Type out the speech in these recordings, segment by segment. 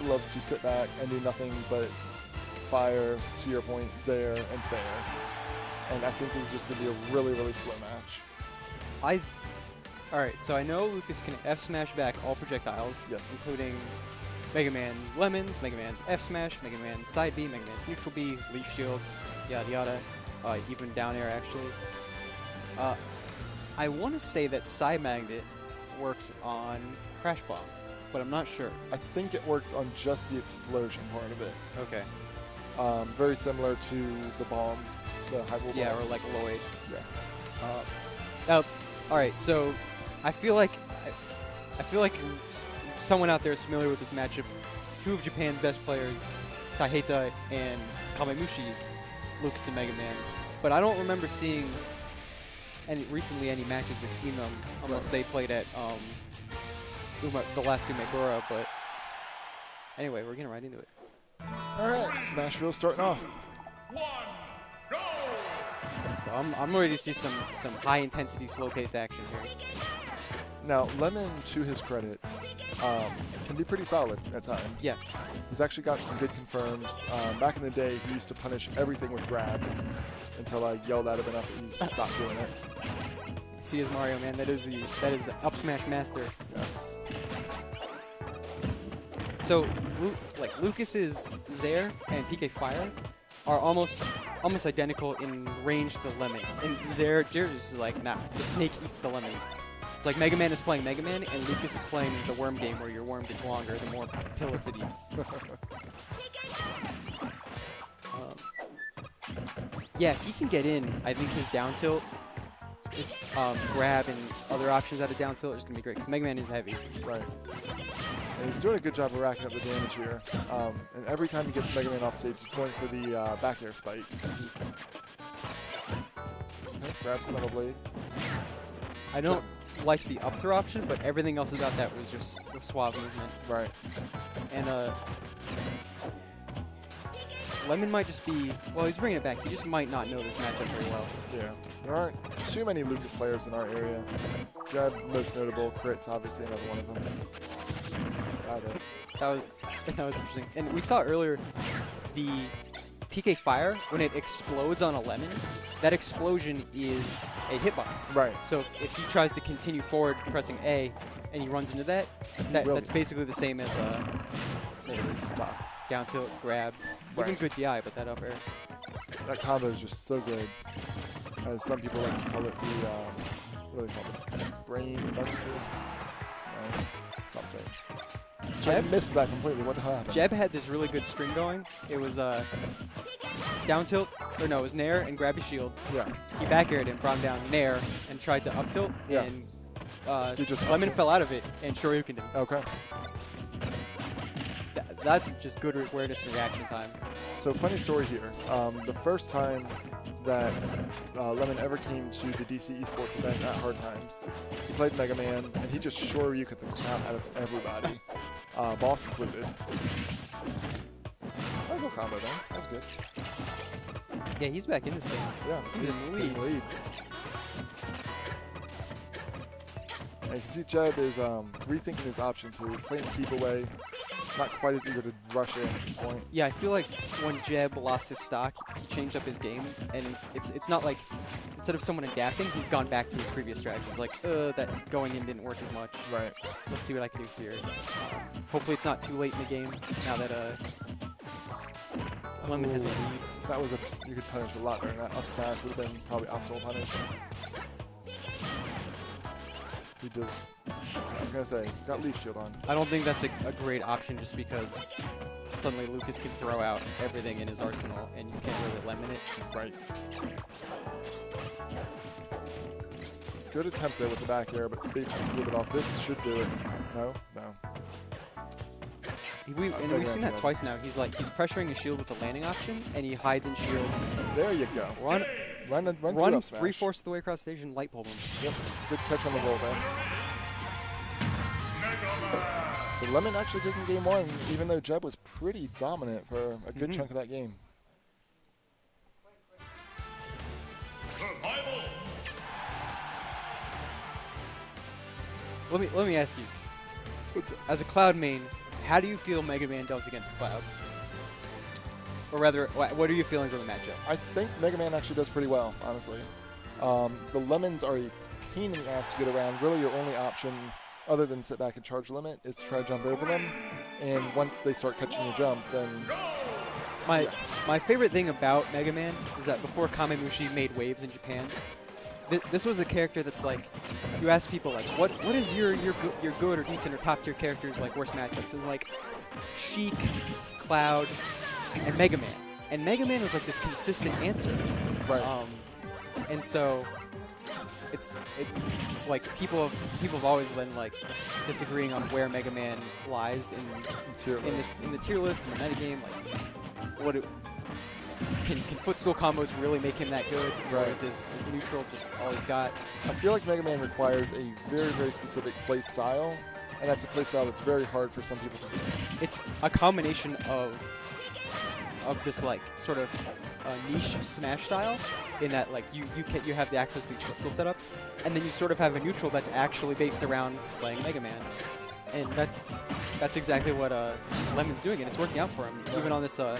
loves to sit back and do nothing but fire, to your point, Zaire, and Fair. And I think this is just going to be a really, really slow match. Alright, so I know Lucas can F smash back all projectiles, Yes. including Mega Man's Lemons, Mega Man's F smash, Mega Man's Side B, Mega Man's Neutral B, Leaf Shield, yada yada, even down air actually. I want to say that Side Magnet works on Crash Bomb, but I'm not sure. I think it works on just the explosion part of it. Okay. Very similar to the bombs, the high roll bombs. Yeah, or like Lloyd. Yes. Now, all right. So, I feel like someone out there is familiar with this matchup. Two of Japan's best players, Taiheta and Kamemushi, Lucas and Mega Man. But I don't remember seeing recently any matches between them unless they played at the last Umegura. But anyway, we're getting right into it. All right, Smashville starting off. So I'm ready to see some high intensity, slow paced action here. Now, Lemon, to his credit, can be pretty solid at times. Yeah. He's actually got some good confirms. Back in the day, he used to punish everything with grabs until I yelled at him enough that he stopped doing it. See his Mario, man. That is the up smash master. Yes. So, Lucas's Zaire and PK Fire are almost identical in range to Lemon. And Zaire is like, nah, the snake eats the lemons. It's like Mega Man is playing Mega Man, and Lucas is playing the worm game where your worm gets longer the more pellets it eats. Yeah, if he can get in, I think his down tilt, grab, and other options out of down tilt are just going to be great, because Mega Man is heavy. Right. And he's doing a good job of racking up the damage here. And every time he gets Mega Man off stage, he's going for the back air spike. Okay, grabs another blade. I don't like the up throw option, but everything else about that was just a suave movement. Right. And Lemon might just be, well, he's bringing it back. He just might not know this matchup very well. Yeah. There aren't too many Lucas players in our area. Jeb, most notable. Crit's obviously another one of them. That was interesting. And we saw earlier the PK Fire, when it explodes on a Lemon, that explosion is a hitbox. Right. So if he tries to continue forward pressing A and he runs into that's basically the same as there it is. Down tilt, grab. Right. Even good DI, but that up air. That combo is just so good. As some people like to call it the, what do they call it? Brain buster? Something. Jeb I missed that completely. What the hell happened? Jeb had this really good string going. It was down tilt, or no, it was nair and grab his shield. Yeah. He back aired and brought him down nair and tried to up tilt, Yeah. and just Lemon fell out of it and Shoryuken did. Okay. That's just good awareness and reaction time. So funny story here. The first time that Lemon ever came to the DC Esports event at Hard Times, he played Mega Man, and he just Shoryuken the crap out of everybody, boss included. Nice little combo though. That was good. Yeah, he's back in this game. Yeah, He's in the lead. And you can see Jeb is rethinking his options here. He's playing keep away. Not quite as eager to rush in at this point. Yeah, I feel like when Jeb lost his stock, he changed up his game, and it's not like, instead of someone adapting, he's gone back to his previous strategy. He's like, that going in didn't work as much. Right. Let's see what I can do here. Hopefully it's not too late in the game, now that Lemon has a lead. That was you could punish a lot during that. Up smash would have been probably optimal punish. He does. I was gonna say, he's got Leaf Shield on. I don't think that's a great option just because suddenly Lucas can throw out everything in his arsenal and you can't really lemon it. Right. Good attempt there with the back air, but spacing a little bit off. This should do it. No? No. We've seen that twice now. He's pressuring his shield with the landing option, and he hides in shield. There you go. Run 3/4 of the way across the stage and light pull him. Yep. Good catch on the roll there. So Lemon actually taking game one, even though Jeb was pretty dominant for a good chunk of that game. Let me ask you, as a Cloud main, how do you feel Mega Man does against Cloud? Or rather, what are your feelings on the matchup? I think Mega Man actually does pretty well, honestly. The lemons are a pain in the ass to get around. Really, your only option, other than sit back and charge limit, is to try to jump over them. And once they start catching your jump, then... My favorite thing about Mega Man is that before Kamemushi made waves in Japan, this was a character that's like, you ask people like, what is your good or decent or top tier characters like worst matchups? It's like Sheik, Cloud, and Mega Man. And Mega Man was like this consistent answer. Right. And so it's like people have always been like disagreeing on where Mega Man lies in the tier list, in the metagame. Like, can footstool combos really make him that good? Right. Or is neutral just all he's got? I feel like Mega Man requires a very, very specific play style, and that's a play style that's very hard for some people to do. It's a combination of this like sort of niche smash style, in that like you have the access to these footstool setups, and then you sort of have a neutral that's actually based around playing Mega Man, and that's exactly what Lemon's doing, and it's working out for him. Even on this, I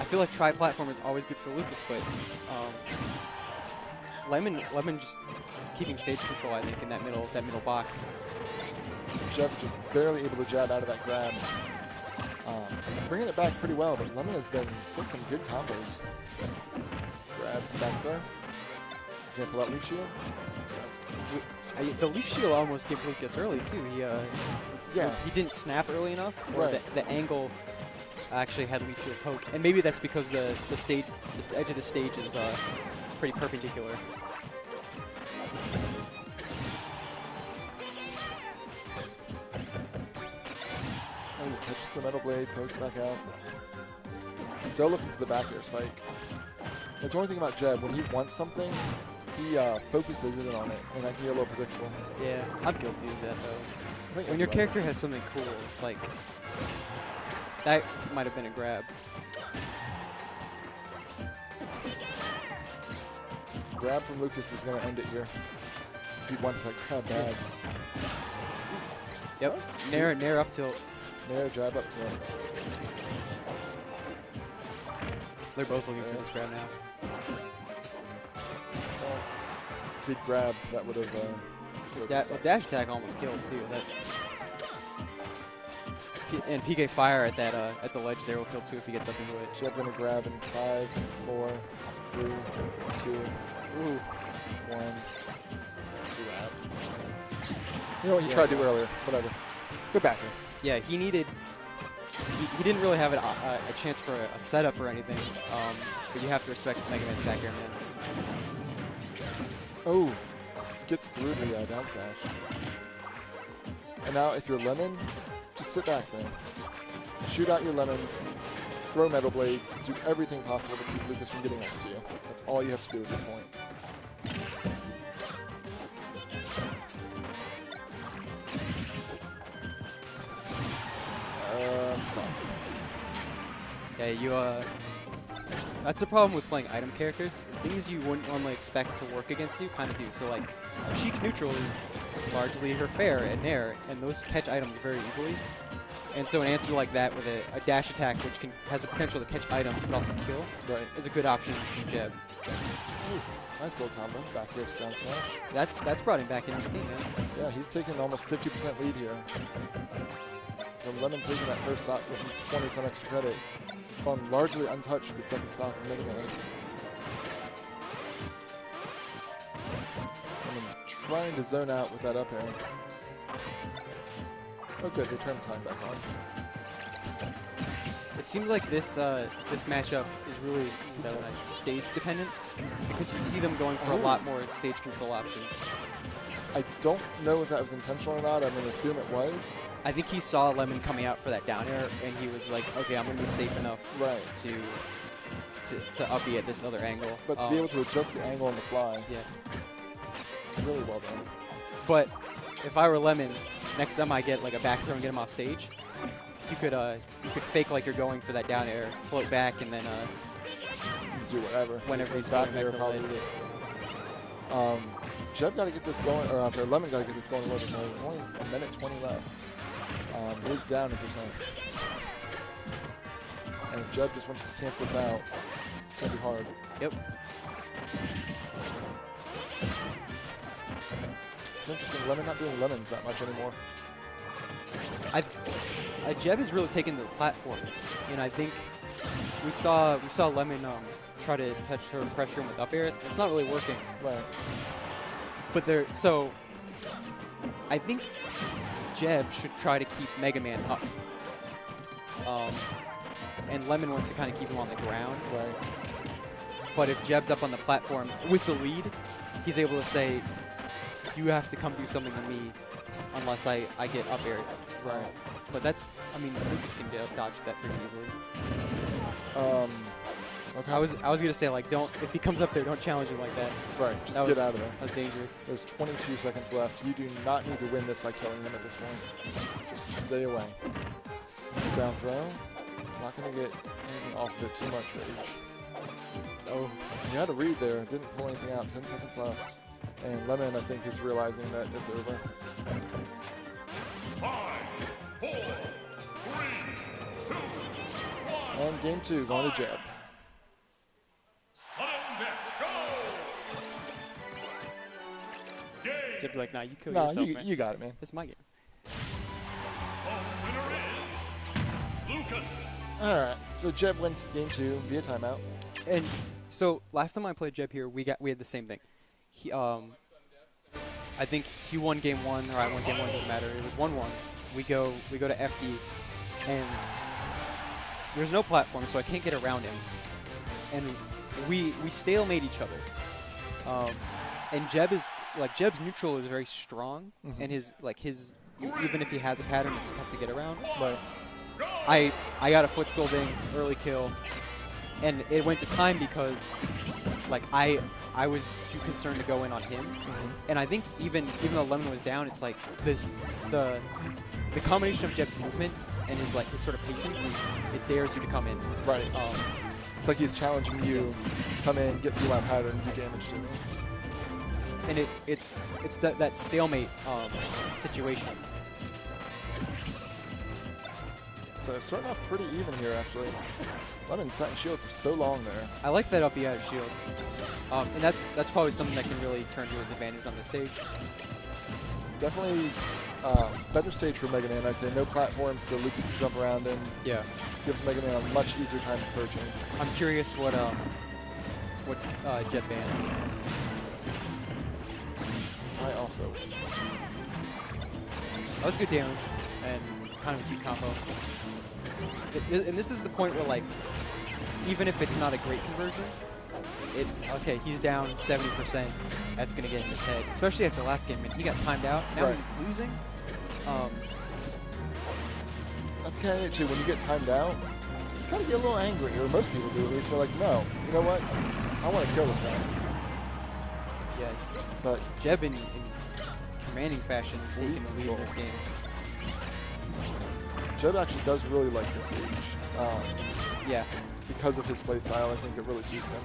feel like tri-platform is always good for Lucas, but Lemon just keeping stage control, I think, in that middle box. Jeff just barely able to jab out of that grab. Bringing it back pretty well, but Lemon has been putting some good combos. Grab from back throw. He's going to pull out Leaf Shield. The Leaf Shield almost gave Lucas early, too. He didn't snap early enough, or right. the angle actually had Leaf Shield poke. And maybe that's because the edge of the stage is pretty perpendicular. Catches the metal blade, throws it back out. Still looking for the back air spike. That's the only thing about Jeb. When he wants something, he focuses in on it, and that can be a little predictable. Yeah, I'm guilty of that, though. When your character has something cool, it's like... That might have been a grab. Grab from Lucas is going to end it here. He wants that grab bad. Yep, Nair up tilt. Nair jab up to him. They're both looking for this grab now. Big grab, that would have... That dash attack almost kills, too. And PK Fire at the ledge there will kill, too, if he gets up into it. Jeb going to grab in 5, 4, 3, 2, 1. Grab. You know what he tried to do earlier. Whatever. Go back here. Yeah, he didn't really have a chance for a setup or anything, but you have to respect Mega Man's back air, man. Oh, gets through the down smash. And now if you're Lemon, just sit back, man. Just shoot out your lemons, throw metal blades, do everything possible to keep Lucas from getting next to you. That's all you have to do at this point. Stop. Yeah, that's the problem with playing item characters. Things you wouldn't normally expect to work against you kind of do. So like, Sheik's neutral is largely her fair and nair, and those catch items very easily. And so an answer like that with a dash attack, which has the potential to catch items but also kill, is a good option from Jeb. Oof, nice little combo. Back here to down smash. That's brought him back in this game, man. Yeah, he's taking almost 50% lead here. From Lemon taking that first stock with 20 some extra credit. It's gone largely untouched the second stock of Mega Man. Lemon trying to zone out with that up air. Oh good, they turned time back on. It seems like this matchup is really stage dependent, because you see them going for a lot more stage control options. I don't know if that was intentional or not. I'm going to assume it was. I think he saw Lemon coming out for that down air, and he was like, okay, I'm going to be safe enough to up B at this other angle. But to be able to adjust the angle on the fly. Yeah. Really well done. But if I were Lemon, next time I get like a back throw and get him off stage, you could fake like you're going for that down air, float back, and then do whatever. Whenever he's back back there, to probably. Jeb got to get this going, or I'm sorry, Lemon got to get this going a little bit more. There's only a minute 20 left. is down in percent. And if Jeb just wants to camp this out, it's going to be hard. Yep. It's interesting, Lemon not doing lemons that much anymore. Jeb has really taken to the platforms, and I think we saw Lemon try to touch her pressure him with up airs. It's not really working. Right. But so I think Jeb should try to keep Mega Man up. And Lemon wants to kind of keep him on the ground. Right. But if Jeb's up on the platform with the lead, he's able to say, you have to come do something to me unless I get up aired. Right. But that's, I mean, Lucas can dodge that pretty easily. Okay. I was gonna say, like, if he comes up there, don't challenge him like that. Right, just That get out of there. That was dangerous. There's 22 seconds left. You do not need to win this by killing him at this point. Just stay away. Down throw. Not going to get anything off of it too much rage. Oh, he had a read there. Didn't pull anything out. 10 seconds left. And Lemon, I think, is realizing that it's over. 5, 4, 3, 2, 1. And game 2 going to Jeb. Sudden death, go! Game. Jeb's like, nah, you kill No, yourself, man. you got it, man. That's my game. The winner is Lucas. All right, so Jeb wins game 2 via timeout. And so last time I played Jeb here, we had the same thing. He, I think he won game 1, or I won game 1. Doesn't matter. It was 1-1. We go to FD, and there's no platform, so I can't get around him. And we stalemate each other. And Jeb's neutral is very strong, and his even if he has a pattern, it's tough to get around. Right. I got a footstool ding, early kill, and it went to time because like I was too concerned to go in on him. And I think even though Lemon was down, it's like the combination of Jeb's movement and his sort of patience it dares you to come in. Right. It's like he's challenging you, come in, get through my pattern, do damage to me. And it's that stalemate situation. So starting off pretty even here, actually. Lemon sat in shield for so long there. I like that up B out of shield. And that's probably something that can really turn to his advantage on the stage. Definitely better stage for Mega Man. I'd say no platforms to Lucas to jump around in. Yeah. Gives Mega Man a much easier time approaching. I'm curious what Jet banned. I also. That was good damage and kind of a cute combo. And this is the point where, like, even if it's not a great conversion, okay, he's down 70%. That's going to get in his head, especially after the last game. And he got timed out. Now he's losing. That's kind of it, too. When you get timed out, you kind of get a little angry, or most people do at least. We're like, no, you know what? I want to kill this guy. Yeah. But Jeb in commanding fashion is taking the lead in this game. Jeb actually does really like this stage. Yeah. Because of his play style, I think it really suits him.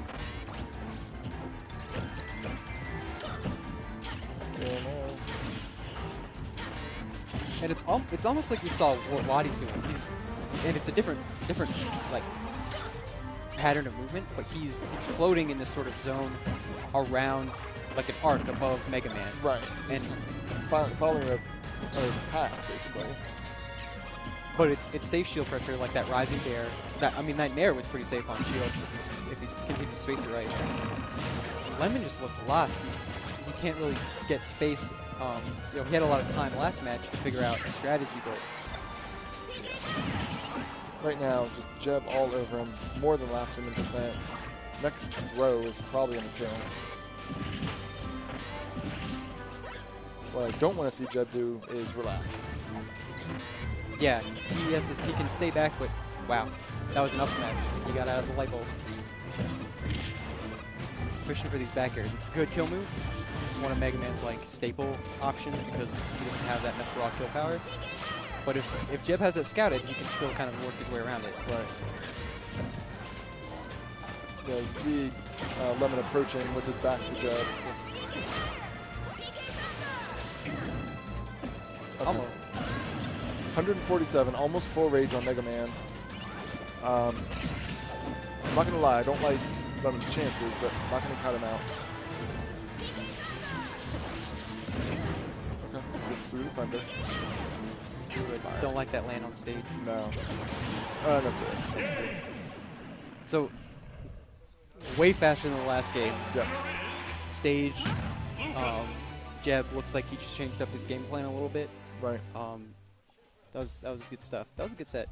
And it's almost like we saw what Waddy's doing. And it's a different like pattern of movement, but he's floating in this sort of zone around like an arc above Mega Man. Right. And following a path, basically. But it's safe shield pressure, like that rising nair. That nair was pretty safe on shield if he continued to space it right. Lemon just looks lost. He can't really get space. He had a lot of time last match to figure out a strategy, but right now, just Jeb all over him, more than lapped him in percent. Next throw is probably going to kill him. What I don't want to see Jeb do is relax. yeah, he can stay back, but wow, that was an up smash. He got out of the light bulb. Fishing for these back airs. It's a good kill move. It's one of Mega Man's like staple options because he doesn't have that much raw kill power. But if Jeb has that scouted, he can still kind of work his way around it. Right. Yeah, you can see Lemon approaching with his back to Jeb. Almost. 147, almost full rage on Mega Man. I'm not going to lie, I don't like Lemon's chances, but I'm not going to cut him out. Okay, gets through the thunder. Don't like that land on stage. No. That's it. So, way faster than the last game. Yes. Stage, Jeb looks like he just changed up his game plan a little bit. Right. That was good stuff. That was a good set,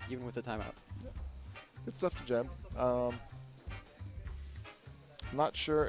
even with the timeout. Good stuff to Jeb. Not sure